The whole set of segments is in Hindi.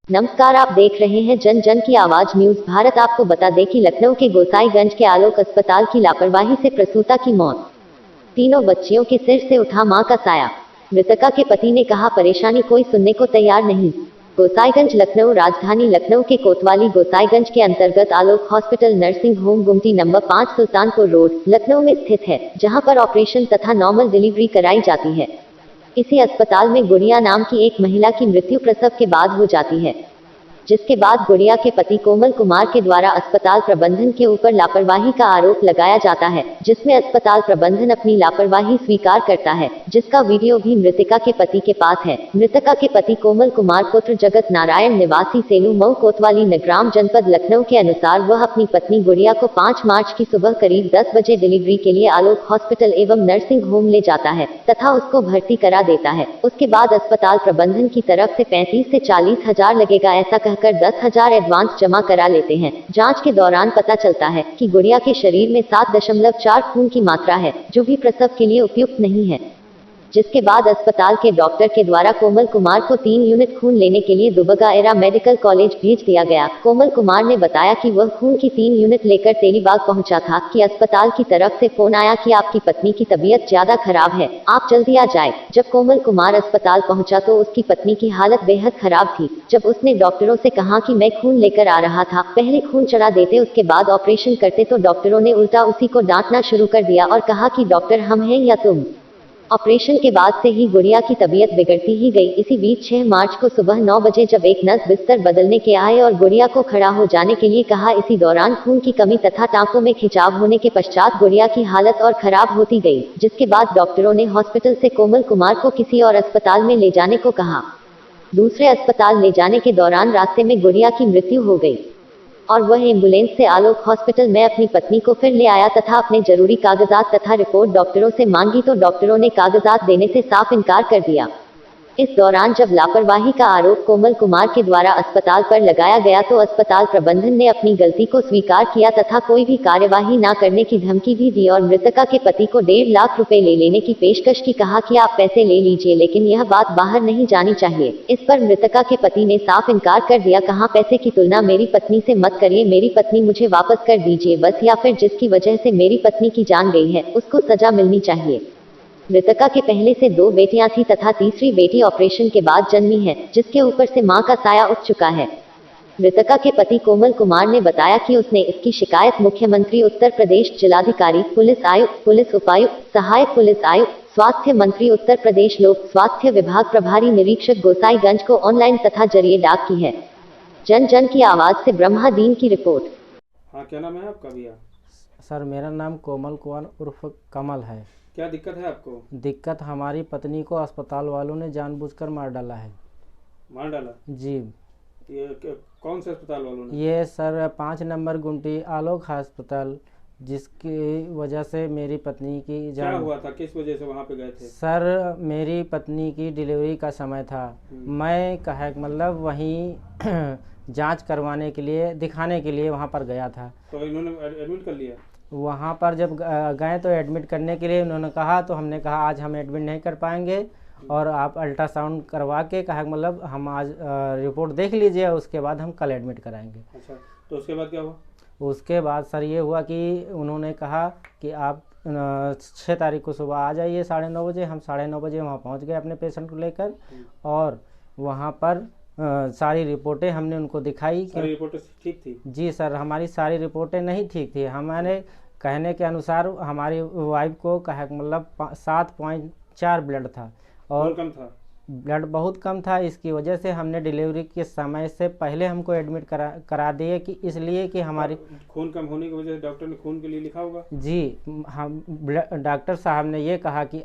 नमस्कार, आप देख रहे हैं जन जन की आवाज न्यूज भारत। आपको बता दें कि लखनऊ के गोसाईगंज के आलोक अस्पताल की लापरवाही से प्रसूता की मौत। तीनों बच्चियों के सिर से उठा मां का साया। मृतका के पति ने कहा, परेशानी कोई सुनने को तैयार नहीं। गोसाईगंज लखनऊ राजधानी लखनऊ के कोतवाली गोसाईगंज के अंतर्गत आलोक हॉस्पिटल नर्सिंग होम गुमटी नंबर 5 सुल्तानपुर रोड लखनऊ में स्थित है, जहां पर ऑपरेशन तथा नॉर्मल डिलीवरी कराई जाती है। इसी अस्पताल में गुड़िया नाम की एक महिला की मृत्यु प्रसव के बाद हो जाती है, जिसके बाद गुड़िया के पति कोमल कुमार के द्वारा अस्पताल प्रबंधन के ऊपर लापरवाही का आरोप लगाया जाता है, जिसमें अस्पताल प्रबंधन अपनी लापरवाही स्वीकार करता है, जिसका वीडियो भी मृतका के पति के पास है। मृतका के पति कोमल कुमार पुत्र जगत नारायण निवासी सेलू मऊ कोतवाली नगराम जनपद लखनऊ के अनुसार वह अपनी पत्नी गुड़िया को 5 मार्च की सुबह करीब 10 बजे डिलीवरी के लिए आलोक हॉस्पिटल एवं नर्सिंग होम ले जाता है तथा उसको भर्ती करा देता है। उसके बाद अस्पताल प्रबंधन की तरफ से 35 से 40 हजार लगेगा ऐसा कहकर 10,000 एडवांस जमा करा लेते हैं। जांच के दौरान पता चलता है कि गुड़िया के शरीर में 7.4 खून की मात्रा है, जो भी प्रसव के लिए उपयुक्त नहीं है, जिसके बाद अस्पताल के डॉक्टर के द्वारा कोमल कुमार को 3 यूनिट खून लेने के लिए दुबग्गा एरा मेडिकल कॉलेज भेज दिया गया। कोमल कुमार ने बताया कि वह खून की 3 यूनिट लेकर तेलीबाग पहुंचा था कि अस्पताल की तरफ से फोन आया कि आपकी पत्नी की तबीयत ज्यादा खराब है, आप जल्दी आ जाए। जब कोमल कुमार अस्पताल पहुंचा तो उसकी पत्नी की हालत बेहद खराब थी। जब उसने डॉक्टरों से कहा कि मैं खून लेकर आ रहा था, पहले खून चढ़ा देते उसके बाद ऑपरेशन करते, तो डॉक्टरों ने उल्टा उसी को डांटना शुरू कर दिया और कहा कि डॉक्टर हम हैं या तुम। ऑपरेशन के बाद से ही गुड़िया की तबीयत बिगड़ती ही गई। इसी बीच 6 मार्च को सुबह 9 बजे जब एक नर्स बिस्तर बदलने के आए और गुड़िया को खड़ा हो जाने के लिए कहा, इसी दौरान खून की कमी तथा टांकों में खिंचाव होने के पश्चात गुड़िया की हालत और खराब होती गई, जिसके बाद डॉक्टरों ने हॉस्पिटल से कोमल कुमार को किसी और अस्पताल में ले जाने को कहा। दूसरे अस्पताल ले जाने के दौरान रास्ते में गुड़िया की मृत्यु हो गई और वह एम्बुलेंस से आलोक हॉस्पिटल में अपनी पत्नी को फिर ले आया तथा अपने जरूरी कागजात तथा रिपोर्ट डॉक्टरों से मांगी, तो डॉक्टरों ने कागजात देने से साफ इनकार कर दिया। इस दौरान जब लापरवाही का आरोप कोमल कुमार के द्वारा अस्पताल पर लगाया गया, तो अस्पताल प्रबंधन ने अपनी गलती को स्वीकार किया तथा कोई भी कार्यवाही न करने की धमकी भी दी और मृतका के पति को 1.5 लाख रुपए ले लेने की पेशकश की। कहा कि आप पैसे ले लीजिए, लेकिन यह बात बाहर नहीं जानी चाहिए। इस पर मृतका के पति ने साफ इनकार कर दिया। कहा, पैसे की तुलना मेरी पत्नी से मत करिए, मेरी पत्नी मुझे वापस कर दीजिए बस, या फिर जिसकी वजह से मेरी पत्नी की जान गई है उसको सजा मिलनी चाहिए। मृतका के पहले से 2 बेटियां थी तथा तीसरी बेटी ऑपरेशन के बाद जन्मी है, जिसके ऊपर से मां का साया उठ चुका है। मृतका के पति कोमल कुमार ने बताया कि उसने इसकी शिकायत मुख्यमंत्री उत्तर प्रदेश, जिलाधिकारी, पुलिस आयुक्त, पुलिस उपायुक्त, सहायक पुलिस आयुक्त, स्वास्थ्य मंत्री उत्तर प्रदेश, लोक स्वास्थ्य विभाग प्रभारी निरीक्षक गोसाईगंज को ऑनलाइन तथा जरिए डाक की है। जन जन की आवाज से ब्रह्मादीन की रिपोर्ट। हाँ, क्या नाम है आपका भैया? सर, मेरा नाम कोमल कुमार उर्फ कमल है। क्या दिक्कत है आपको? दिक्कत, हमारी पत्नी को अस्पताल वालों ने जानबूझकर मार डाला है। मार डाला? जी। ये कौन से अस्पताल वालों ने? ये सर 5 नंबर गुमटी आलोक अस्पताल, जिसकी वजह से मेरी पत्नी की क्या हुआ था? किस वजह से वहाँ पे गए थे? सर, मेरी पत्नी की डिलीवरी का समय था। मैं मतलब वहीं जांच करवाने के लिए, दिखाने के लिए वहाँ पर गया था। तो इन्होंने एडमिट कर लिया? वहाँ पर जब गए तो एडमिट करने के लिए उन्होंने कहा, तो हमने कहा आज हम एडमिट नहीं कर पाएंगे और आप अल्ट्रासाउंड करवा के कहा, हम आज रिपोर्ट देख लीजिए, उसके बाद हम कल एडमिट कराएंगे। अच्छा, तो उसके बाद क्या हुआ? उसके बाद सर ये हुआ कि उन्होंने कहा कि आप 6 तारीख को सुबह आ जाइए 9:30 बजे। हम 9:30 बजे वहाँ पहुँच गए अपने पेशेंट को लेकर और वहाँ पर सारी रिपोर्टें हमने उनको दिखाई। सारी रिपोर्टें ठीक थी? जी सर, हमारी सारी रिपोर्टें नहीं ठीक थी। हमारे कहने के अनुसार हमारी वाइफ को 7.4 ब्लड था और कम था, ब्लड बहुत कम था। इसकी वजह से हमने डिलीवरी के समय से पहले हमको एडमिट करा दिए कि इसलिए कि हमारी खून कम होने की वजह से डॉक्टर ने खून के लिए लिखा होगा। जी, हम डॉक्टर साहब ने ये कहा कि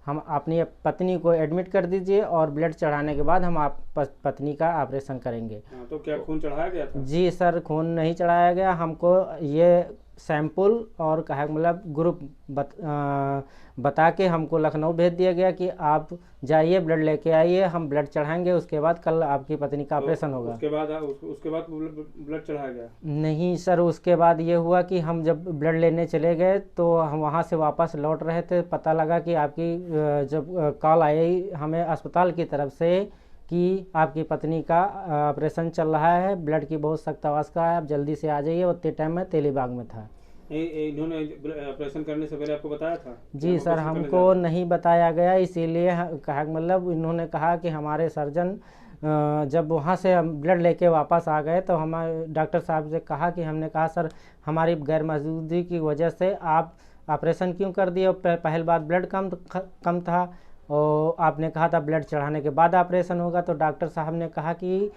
हम अपनी पत्नी को एडमिट कर दीजिए और ब्लड चढ़ाने के बाद हम आप पत्नी का ऑपरेशन करेंगे। तो क्या खून चढ़ाया गया था? जी सर, खून नहीं चढ़ाया गया। हमको ये सैंपल और ग्रुप बता के हमको लखनऊ भेज दिया गया कि आप जाइए ब्लड लेके आइए, हम ब्लड चढ़ाएंगे, उसके बाद कल आपकी पत्नी का ऑपरेशन होगा। उसके बाद ब्लड चढ़ाया गया? नहीं सर, उसके बाद ये हुआ कि हम जब ब्लड लेने चले गए तो हम वहाँ से वापस लौट रहे थे, पता लगा कि आपकी जब कॉल आई हमें अस्पताल की तरफ से कि आपकी पत्नी का ऑपरेशन चल रहा है, ब्लड की बहुत सख्त आवश्यकता है, आप जल्दी से आ जाइए। उतने टाइम में तेलीबाग में था। इन्होंने ऑपरेशन करने से पहले आपको बताया था? जी सर, हमको नहीं बताया गया, इसीलिए कहा मतलब इन्होंने कहा कि हमारे सर्जन जब वहाँ से हम ब्लड लेके वापस आ गए तो हमारे डॉक्टर साहब से कहा कि हमने कहा सर हमारी गैर मौजूदगी की वजह से आप ऑपरेशन क्यों कर दिए? पहली बात ब्लड कम था और आपने कहा था ब्लड चढ़ाने के बाद ऑपरेशन होगा। तो डॉक्टर साहब ने कहा कि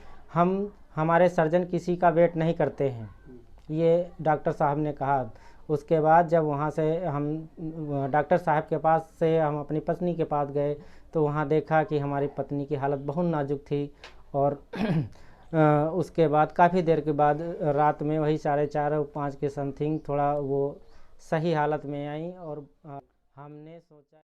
हमारे सर्जन किसी का वेट नहीं करते हैं, ये डॉक्टर साहब ने कहा। उसके बाद जब वहाँ से हम डॉक्टर साहब के पास से हम अपनी पत्नी के पास गए तो वहाँ देखा कि हमारी पत्नी की हालत बहुत नाजुक थी। और उसके बाद काफ़ी देर के बाद रात में वही 4:30-5 के समथिंग थोड़ा वो सही हालत में आई और हमने सोचा